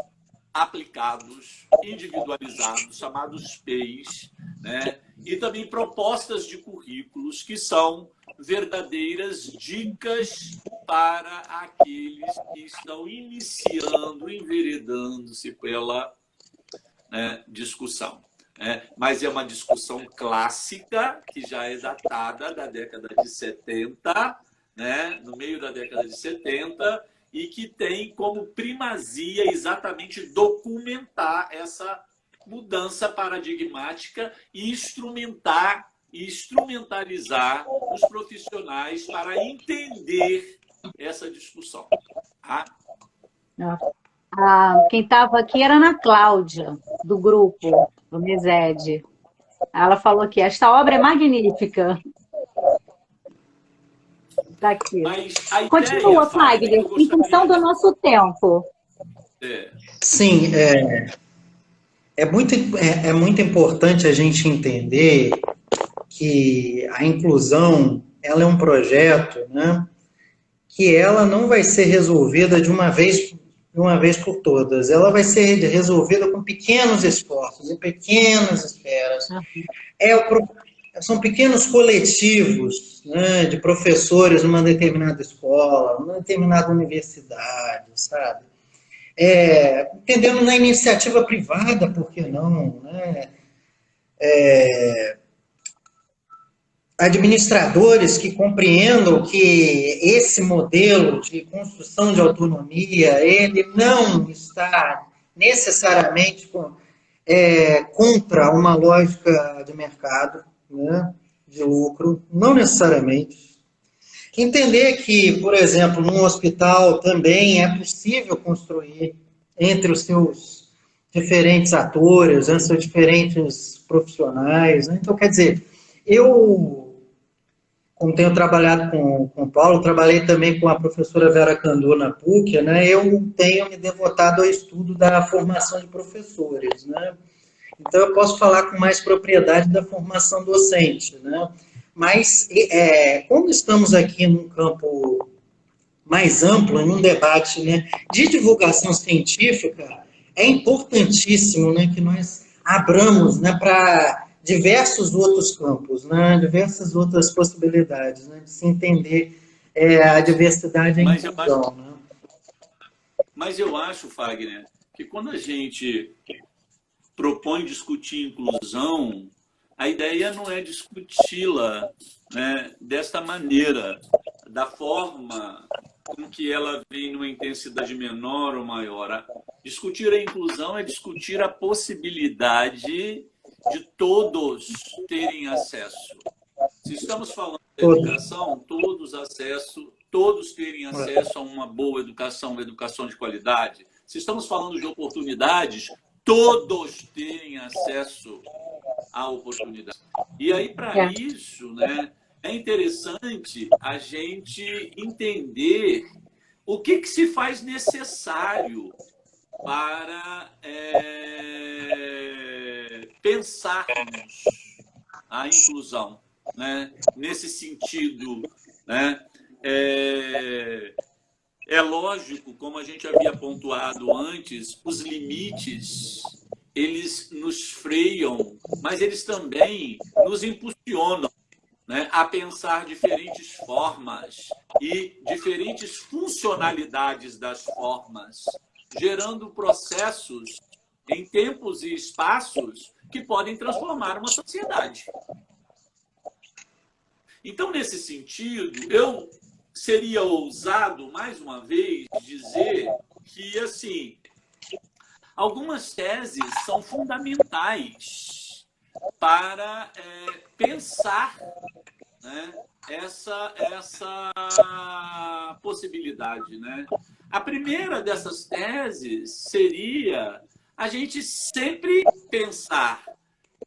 aplicados, individualizados, chamados PEIs, né? E também propostas de currículos que são verdadeiras dicas para aqueles que estão iniciando, enveredando-se pela, né, discussão. Mas é uma discussão clássica, que já é datada da década de 70, né? No meio da década de 70, e que tem como primazia exatamente documentar essa mudança paradigmática e instrumentalizar os profissionais para entender essa discussão. Tá? Quem estava aqui era a Ana Cláudia, do grupo, do MESED. Ela falou que esta obra é magnífica. Daqui. Continua, Fagner, em função do nosso tempo. Sim, é muito importante a gente entender que a inclusão, ela é um projeto, né, que ela não vai ser resolvida de uma vez por todas. Ela vai ser resolvida com pequenos esforços, em pequenas esferas. São pequenos coletivos, né, de professores numa determinada escola, numa determinada universidade, sabe? Entendendo na iniciativa privada, por que não, né? Administradores que compreendam que esse modelo de construção de autonomia, ele não está necessariamente contra uma lógica de mercado, né, de lucro, não necessariamente. Entender que, por exemplo, num hospital também é possível construir entre os seus diferentes atores, entre os seus diferentes profissionais, né? Então, quer dizer, como tenho trabalhado com o Paulo, trabalhei também com a professora Vera Candu na PUC, né? Eu tenho me devotado ao estudo da formação de professores, né? Então, eu posso falar com mais propriedade da formação docente, né? Mas, como estamos aqui num campo mais amplo, num debate, né, de divulgação científica, é importantíssimo, né, que nós abramos, né, para diversos outros campos, né, diversas outras possibilidades, né, de se entender a diversidade e a inclusão. Né? Mas eu acho, Fagner, que quando a gente propõe discutir inclusão, a ideia não é discuti-la, né, desta maneira, da forma com que ela vem numa intensidade menor ou maior. Discutir a inclusão é discutir a possibilidade de todos terem acesso. Se estamos falando de educação, todos terem acesso a uma boa educação, uma educação de qualidade. Se estamos falando de oportunidades, todos terem acesso à oportunidade. E aí, para isso, né, é interessante a gente entender o que se faz necessário para pensarmos a inclusão, né? Nesse sentido, né? É lógico, como a gente havia pontuado antes, os limites, eles nos freiam, mas eles também nos impulsionam, né, a pensar diferentes formas e diferentes funcionalidades das formas, gerando processos em tempos e espaços que podem transformar uma sociedade. Então, nesse sentido, eu seria ousado, mais uma vez, dizer que, assim, algumas teses são fundamentais para pensar, né, essa possibilidade. Né? A primeira dessas teses seria a gente sempre pensar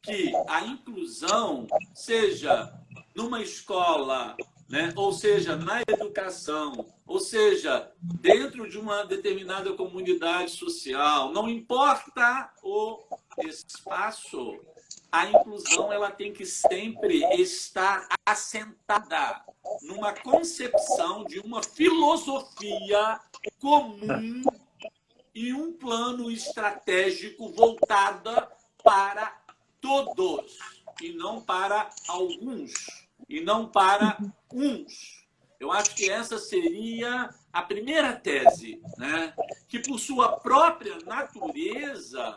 que a inclusão seja numa escola né? Ou seja, na educação, ou seja, dentro de uma determinada comunidade social, não importa o espaço, a inclusão ela tem que sempre estar assentada numa concepção de uma filosofia comum e um plano estratégico voltada para todos, e não para alguns, e não para uns. Eu acho que essa seria a primeira tese, né? Que, por sua própria natureza,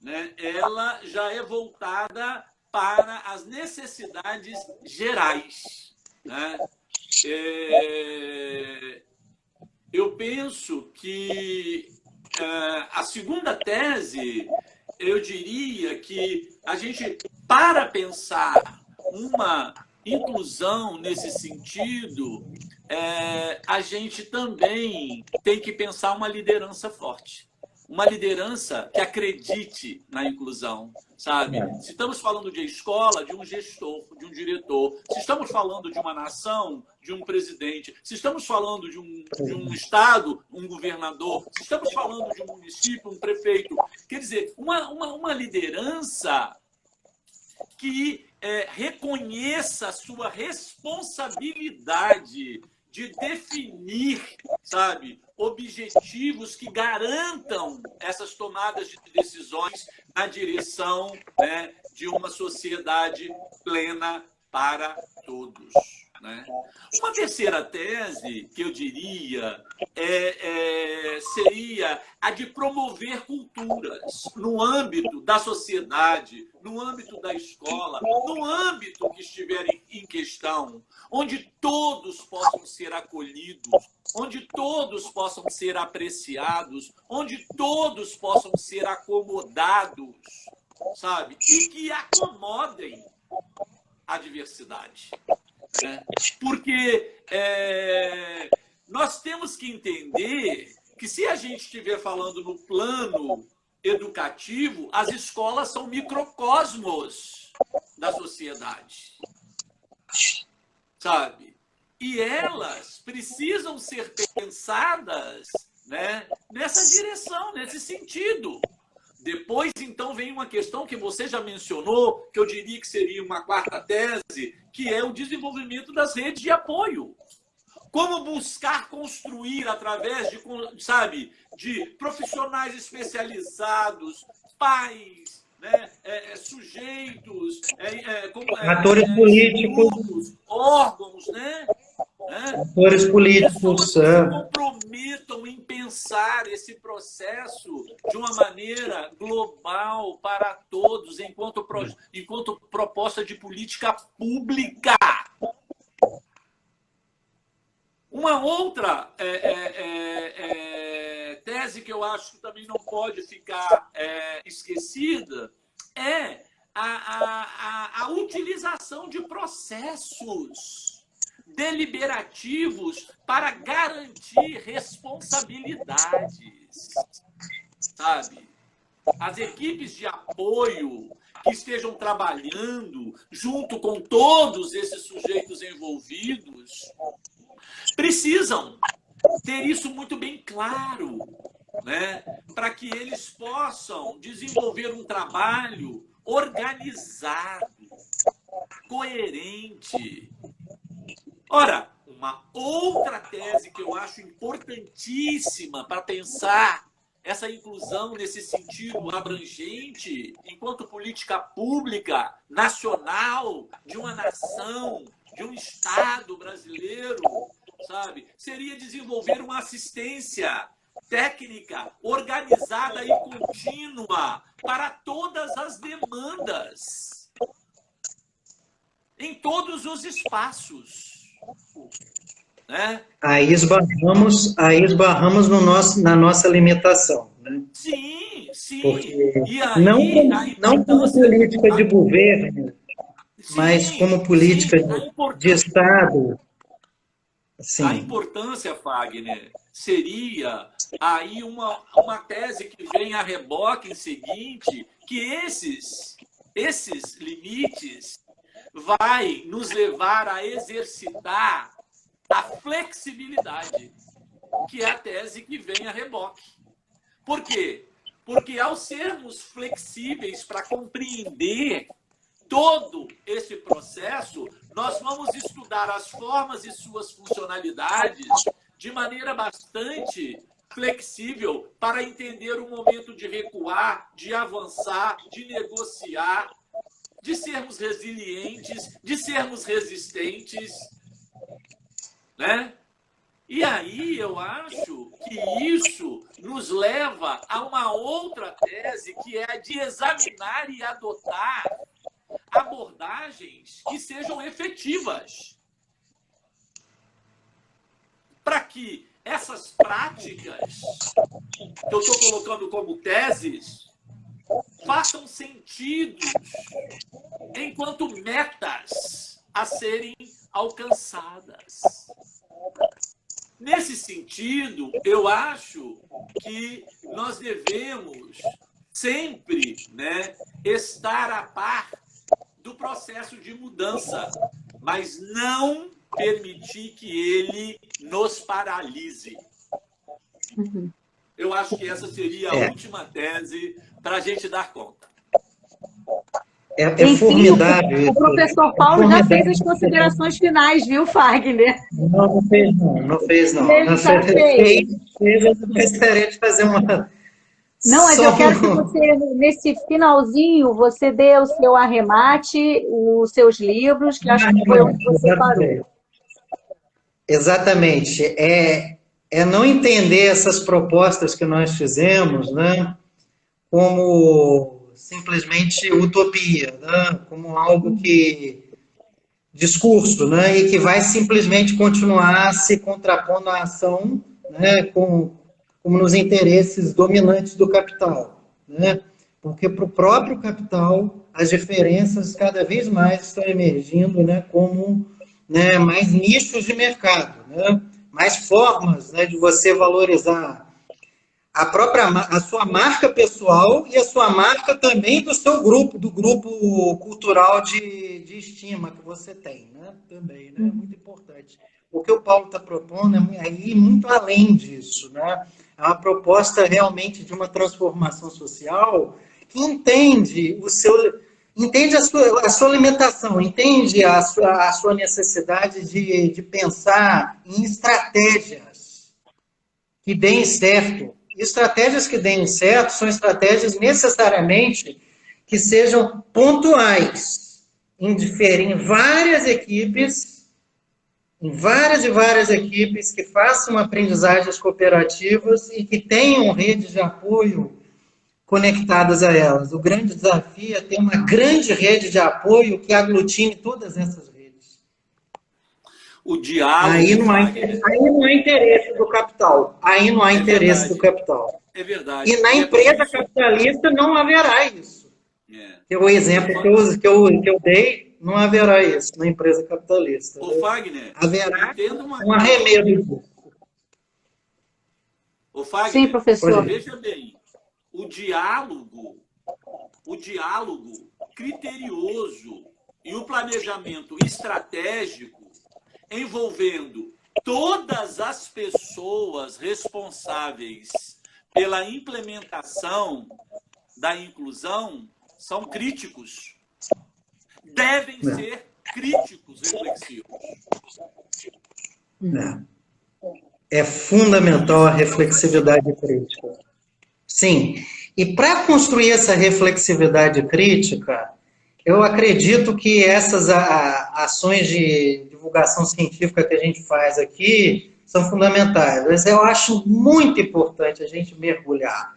né, ela já é voltada para as necessidades gerais, né? Eu penso que a segunda tese, eu diria que a gente, para pensar uma inclusão nesse sentido, a gente também tem que pensar uma liderança forte. Uma liderança que acredite na inclusão, sabe? Se estamos falando de escola, de um gestor, de um diretor. Se estamos falando de uma nação, de um presidente. Se estamos falando de um estado, um governador. Se estamos falando de um município, um prefeito. Quer dizer, uma liderança que reconheça a sua responsabilidade de definir, sabe, objetivos que garantam essas tomadas de decisões na direção, né, de uma sociedade plena para todos, né? Uma terceira tese que eu diria seria a de promover culturas no âmbito da sociedade, no âmbito da escola, no âmbito que estiver em questão, onde todos possam ser acolhidos, onde todos possam ser apreciados, onde todos possam ser acomodados, sabe? E que acomodem a diversidade, né? Porque nós temos que entender que, se a gente estiver falando no plano educativo, as escolas são microcosmos da sociedade, sabe? E elas precisam ser pensadas, né, nessa direção, nesse sentido. Depois, então, vem uma questão que você já mencionou, que eu diria que seria uma quarta tese, que é o desenvolvimento das redes de apoio. Como buscar construir através de, sabe, de profissionais especializados, pais, né, sujeitos, atores políticos, grupos, órgãos, né? Atores políticos que se comprometam em pensar esse processo de uma maneira global para todos, enquanto proposta de política pública. Uma outra tese que eu acho que também não pode ficar esquecida é a utilização de processos deliberativos para garantir responsabilidades, sabe? As equipes de apoio que estejam trabalhando junto com todos esses sujeitos envolvidos precisam ter isso muito bem claro, né? Para que eles possam desenvolver um trabalho organizado, coerente. Ora, uma outra tese que eu acho importantíssima para pensar essa inclusão nesse sentido abrangente, enquanto política pública nacional, de uma nação, de um Estado brasileiro, sabe, seria desenvolver uma assistência técnica organizada e contínua para todas as demandas, em todos os espaços, né? Aí esbarramos na nossa limitação, né? Sim, sim. Porque E aí, não como política de governo, mas como política de Estado. Sim. A importância, Fagner, seria aí uma tese que vem a reboque em seguinte, que esses limites vai nos levar a exercitar a flexibilidade, que é a tese que vem a reboque. Por quê? Porque ao sermos flexíveis para compreender todo esse processo, nós vamos estudar as formas e suas funcionalidades de maneira bastante flexível para entender o momento de recuar, de avançar, de negociar, de sermos resilientes, de sermos resistentes, né? E aí eu acho que isso nos leva a uma outra tese, que é a de examinar e adotar abordagens que sejam efetivas, para que essas práticas que eu estou colocando como teses façam sentido enquanto metas a serem alcançadas. Nesse sentido, eu acho que nós devemos sempre, né, estar a par do processo de mudança, mas não permitir que ele nos paralise. Eu acho que essa seria a última tese para a gente dar conta. É formidável. O professor Paulo já fez as considerações finais, viu, Fagner? Não fez não. Ele já fez. Eu gostaria de fazer uma... Não, mas eu quero que você, nesse finalzinho, você dê o seu arremate, os seus livros, que acho que foi onde você parou. Exatamente. É não entender essas propostas que nós fizemos, né, como simplesmente utopia, né, como algo que... discurso, né, e que vai simplesmente continuar se contrapondo à ação, né, como nos interesses dominantes do capital, né? Porque para o próprio capital as diferenças cada vez mais estão emergindo, né, como, né, mais nichos de mercado, né, mais formas, né, de você valorizar a sua marca pessoal e a sua marca também do seu grupo, do grupo cultural de estima que você tem, né, também, né, muito importante. O que o Paulo está propondo é ir muito além disso, né? É uma proposta realmente de uma transformação social que entende a sua limitação, entende a sua necessidade de pensar em estratégias que deem certo. Estratégias que deem certo são estratégias necessariamente que sejam pontuais, em várias equipes, em várias e várias equipes que façam aprendizagens cooperativas e que tenham redes de apoio conectadas a elas. O grande desafio é ter uma grande rede de apoio que aglutine todas essas redes. O diálogo... Aí não há interesse do capital. Aí não há interesse do capital. É verdade. E na empresa capitalista não haverá isso. É o exemplo que eu dei, não haverá isso na empresa capitalista. Ô, Fagner, haverá um arremedo disso. Ô, Fagner, sim, professor. Veja bem, o diálogo criterioso e o planejamento estratégico envolvendo todas as pessoas responsáveis pela implementação da inclusão são críticos. Devem ser críticos reflexivos. É fundamental a reflexividade crítica. Sim. E para construir essa reflexividade crítica, eu acredito que essas ações de divulgação científica que a gente faz aqui são fundamentais. Mas eu acho muito importante a gente mergulhar.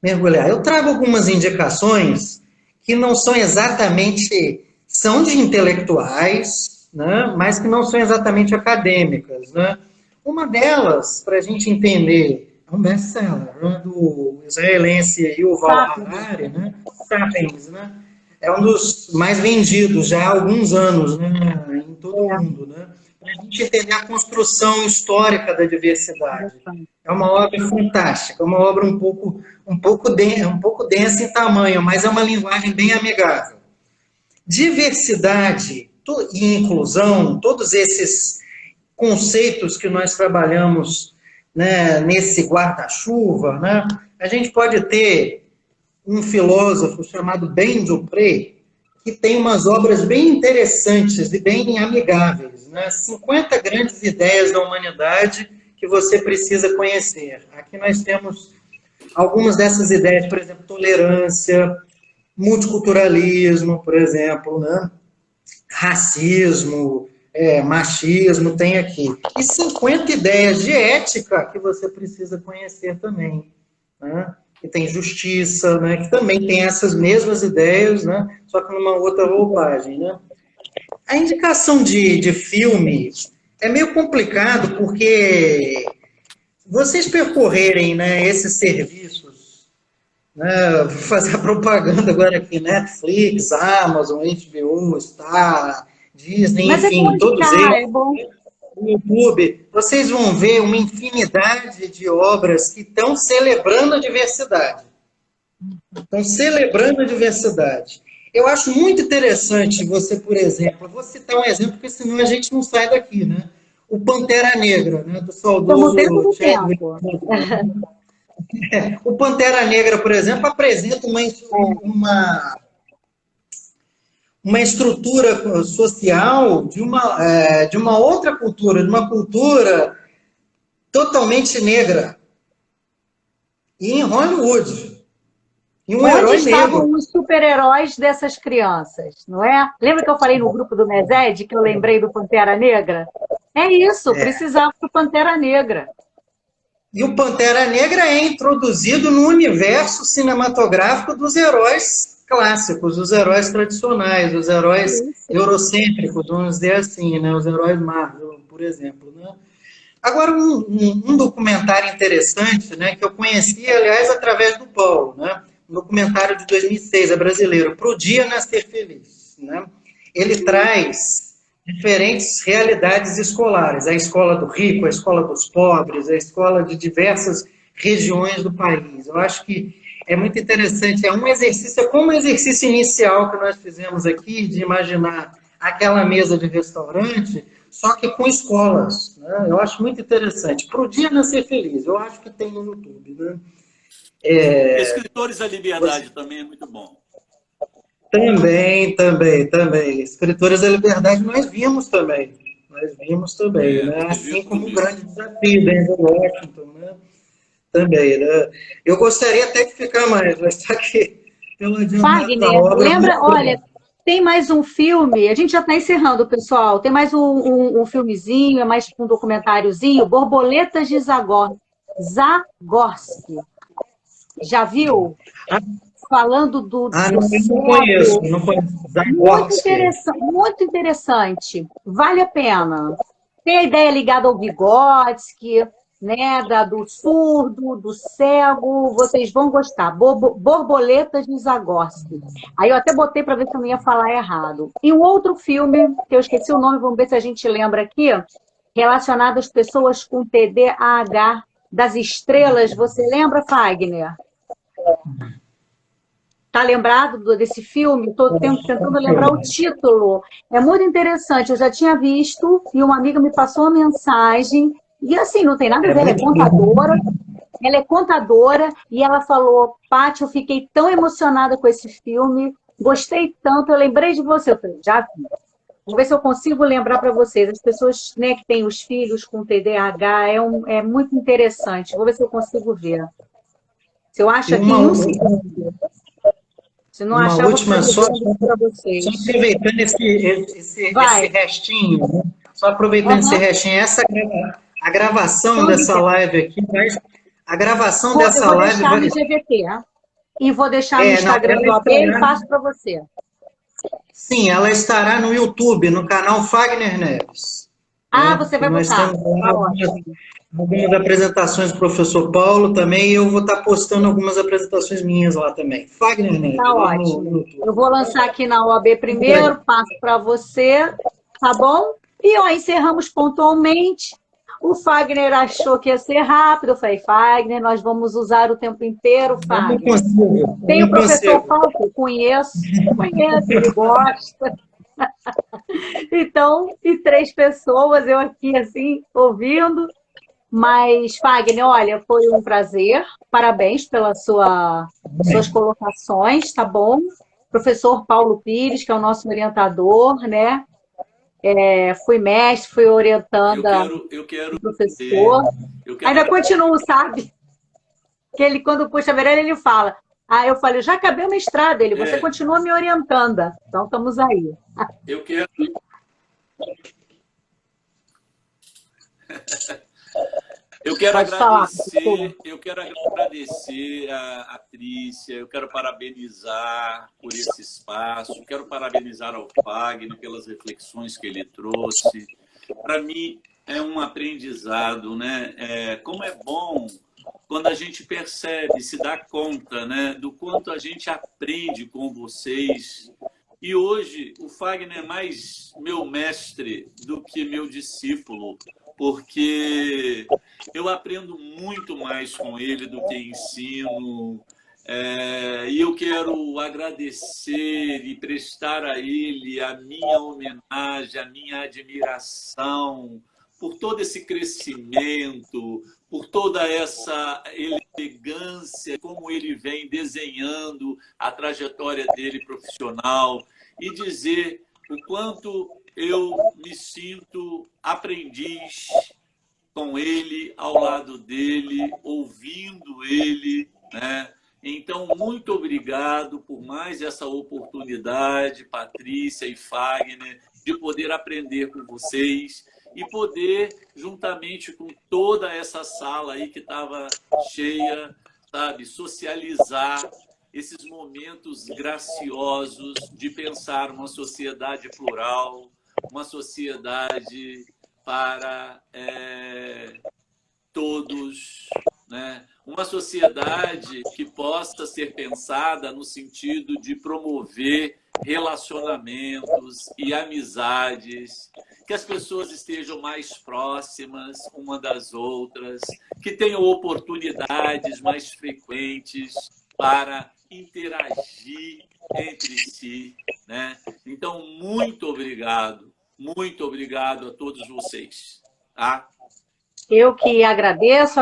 Eu trago algumas indicações que não são exatamente... são de intelectuais, né, mas que não são exatamente acadêmicas, né? Uma delas, para a gente entender, é um best-seller, né, do israelense Yuval Harari, né? Sapiens, né? É um dos mais vendidos já há alguns anos, né, em todo o mundo, né? Para a gente entender a construção histórica da diversidade. É uma obra fantástica, é uma obra um pouco densa em tamanho, mas é uma linguagem bem amigável. Diversidade e inclusão, todos esses conceitos que nós trabalhamos, né, nesse guarda-chuva, né? A gente pode ter um filósofo chamado Ben Dupré, que tem umas obras bem interessantes e bem amigáveis, né? 50 grandes ideias da humanidade que você precisa conhecer. Aqui nós temos algumas dessas ideias, por exemplo, tolerância, multiculturalismo, por exemplo, né? Racismo, machismo, tem aqui. E 50 ideias de ética que você precisa conhecer também, né? Que tem justiça, né? Que também tem essas mesmas ideias, né? Só que numa outra roupagem, né? A indicação de filme é meio complicado, porque vocês percorrerem, né, esses serviços, né, vou fazer a propaganda agora aqui, Netflix, Amazon, HBO, Star, Disney, Mas enfim, todos eles. É bom. No YouTube, vocês vão ver uma infinidade de obras que estão celebrando a diversidade. Estão celebrando a diversidade. Eu acho muito interessante você, por exemplo, vou citar um exemplo, porque senão a gente não sai daqui, né? O Pantera Negra, né? Do saudoso Chadwick. O Pantera Negra, por exemplo, apresenta uma estrutura social de uma outra cultura, de uma cultura totalmente negra. E em Hollywood. E um herói estavam negro. os super-heróis dessas crianças, não é? Lembra que eu falei no grupo do Mesed, que eu lembrei do Pantera Negra? É isso, precisava do Pantera Negra. E o Pantera Negra é introduzido no universo cinematográfico dos heróis clássicos, os heróis tradicionais, os heróis eurocêntricos, vamos dizer assim, né? Os heróis Marvel, por exemplo, né? Agora, um documentário interessante, né, que eu conheci, aliás, através do Paulo, né? Um documentário de 2006, é brasileiro, Pro Dia Nascer Feliz, né? Ele traz diferentes realidades escolares, a escola do rico, a escola dos pobres, a escola de diversas regiões do país. Eu acho que é muito interessante, é um exercício, é como um exercício inicial que nós fizemos aqui, de imaginar aquela mesa de restaurante, só que com escolas, né? Eu acho muito interessante. Pro Dia Nascer Feliz, eu acho que tem no YouTube, né? Escritores da Liberdade também é muito bom. Também. Escritores da Liberdade nós vimos também. Né? Assim como o grande desafio Denzel Washington, né? Também, né? Eu gostaria até de ficar mais, mas está aqui pelo adiantado da obra. Lembra, olha, tem mais um filme, a gente já está encerrando, pessoal, tem mais um filmezinho, é mais um documentáriozinho, Borboletas de Zagorski. Já viu? Falando do não conheço. Muito interessante. Vale a pena. Tem a ideia ligada ao Vygotsky, né, do surdo, do cego, vocês vão gostar. Borboletas de Zagorski. Aí eu até botei para ver se eu não ia falar errado. E um outro filme, que eu esqueci o nome, vamos ver se a gente lembra aqui, relacionado às pessoas com TDAH das estrelas. Você lembra, Fagner? Tá lembrado desse filme? Estou tentando lembrar o título. É muito interessante. Eu já tinha visto e uma amiga me passou uma mensagem. E assim, não tem nada a ver, ela é contadora. Ela é contadora e ela falou: Paty, eu fiquei tão emocionada com esse filme, gostei tanto, eu lembrei de você. Eu falei: já vi. Vou ver se eu consigo lembrar para vocês. As pessoas, né, que têm os filhos com TDAH, é muito interessante. Vou ver se eu consigo ver. Se eu acho aqui em um segundo. Se não achar, última, só vocês. Só aproveitando esse restinho, né? Só aproveitando esse restinho, a gravação dessa live aqui, a gravação dessa live vai... no GVT, e vou deixar no Instagram do AB e passo para você. Sim, ela estará no YouTube, no canal Fagner Neves. Você vai botar. Algumas apresentações do professor Paulo também, e eu vou estar postando algumas apresentações minhas lá também. Fagner Neves. Tá ótimo. Eu vou lançar aqui na OAB primeiro, passo para você, tá bom? E encerramos pontualmente. O Fagner achou que ia ser rápido. Eu falei: Fagner, nós vamos usar o tempo inteiro, Fagner. Tem o professor Paulo, que eu conheço, ele gosta. Então, e 3 pessoas, eu aqui assim, ouvindo. Mas, Fagner, olha, foi um prazer. Parabéns pelas suas colocações, tá bom? Professor Paulo Pires, que é o nosso orientador, né? Fui mestre, fui orientanda do professor. Ainda continuo, sabe? Que ele, quando puxa a orelha, ele fala. Eu falei, já acabei o mestrado. Ele, você continua me orientando. Então, estamos aí. Eu quero... Eu quero agradecer a Trícia, eu quero parabenizar por esse espaço, quero parabenizar ao Fagner pelas reflexões que ele trouxe. Para mim, é um aprendizado, né? Como é bom quando a gente percebe, se dá conta, né, do quanto a gente aprende com vocês. E hoje, o Fagner é mais meu mestre do que meu discípulo, porque eu aprendo muito mais com ele do que ensino. E eu quero agradecer e prestar a ele a minha homenagem, a minha admiração por todo esse crescimento, por toda essa elegância, como ele vem desenhando a trajetória dele profissional, e dizer o quanto eu me sinto aprendiz com ele, ao lado dele, ouvindo ele, né? Então, muito obrigado por mais essa oportunidade, Patrícia e Fagner, de poder aprender com vocês e poder, juntamente com toda essa sala aí que estava cheia, sabe, socializar esses momentos graciosos de pensar uma sociedade plural, uma sociedade para todos, né? Uma sociedade que possa ser pensada no sentido de promover relacionamentos e amizades, que as pessoas estejam mais próximas uma das outras, que tenham oportunidades mais frequentes para interagir entre si, né? Então, muito obrigado a todos vocês, tá? Eu que agradeço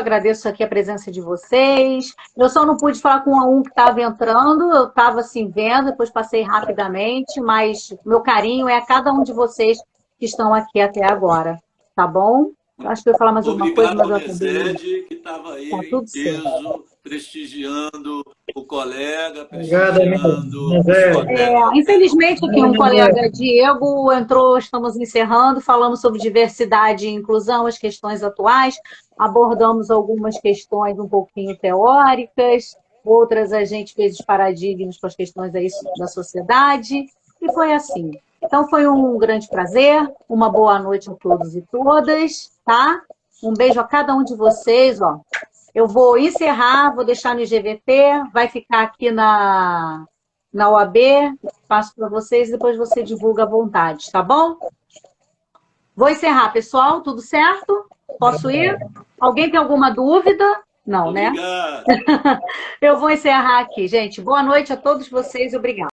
aqui a presença de vocês. Eu só não pude falar com um que estava entrando, eu estava assim vendo, depois passei rapidamente, mas meu carinho é a cada um de vocês que estão aqui até agora, tá bom? Acho que eu ia falar mais alguma coisa, mas eu acabei. Obrigado, que estava aí em peso, prestigiando o colega, prestigiando os colegas. Infelizmente, aqui um colega, Diego, entrou, estamos encerrando, falamos sobre diversidade e inclusão, as questões atuais, abordamos algumas questões um pouquinho teóricas, outras a gente fez os paradigmas com as questões aí da sociedade, e foi assim. Então, foi um grande prazer, uma boa noite a todos e todas, tá? Um beijo a cada um de vocês, ó. Eu vou encerrar, vou deixar no IGVT, vai ficar aqui na OAB, passo para vocês, depois você divulga à vontade, tá bom? Vou encerrar, pessoal, tudo certo? Posso ir? Alguém tem alguma dúvida? Não, né? Obrigado. Eu vou encerrar aqui, gente. Boa noite a todos vocês, obrigada.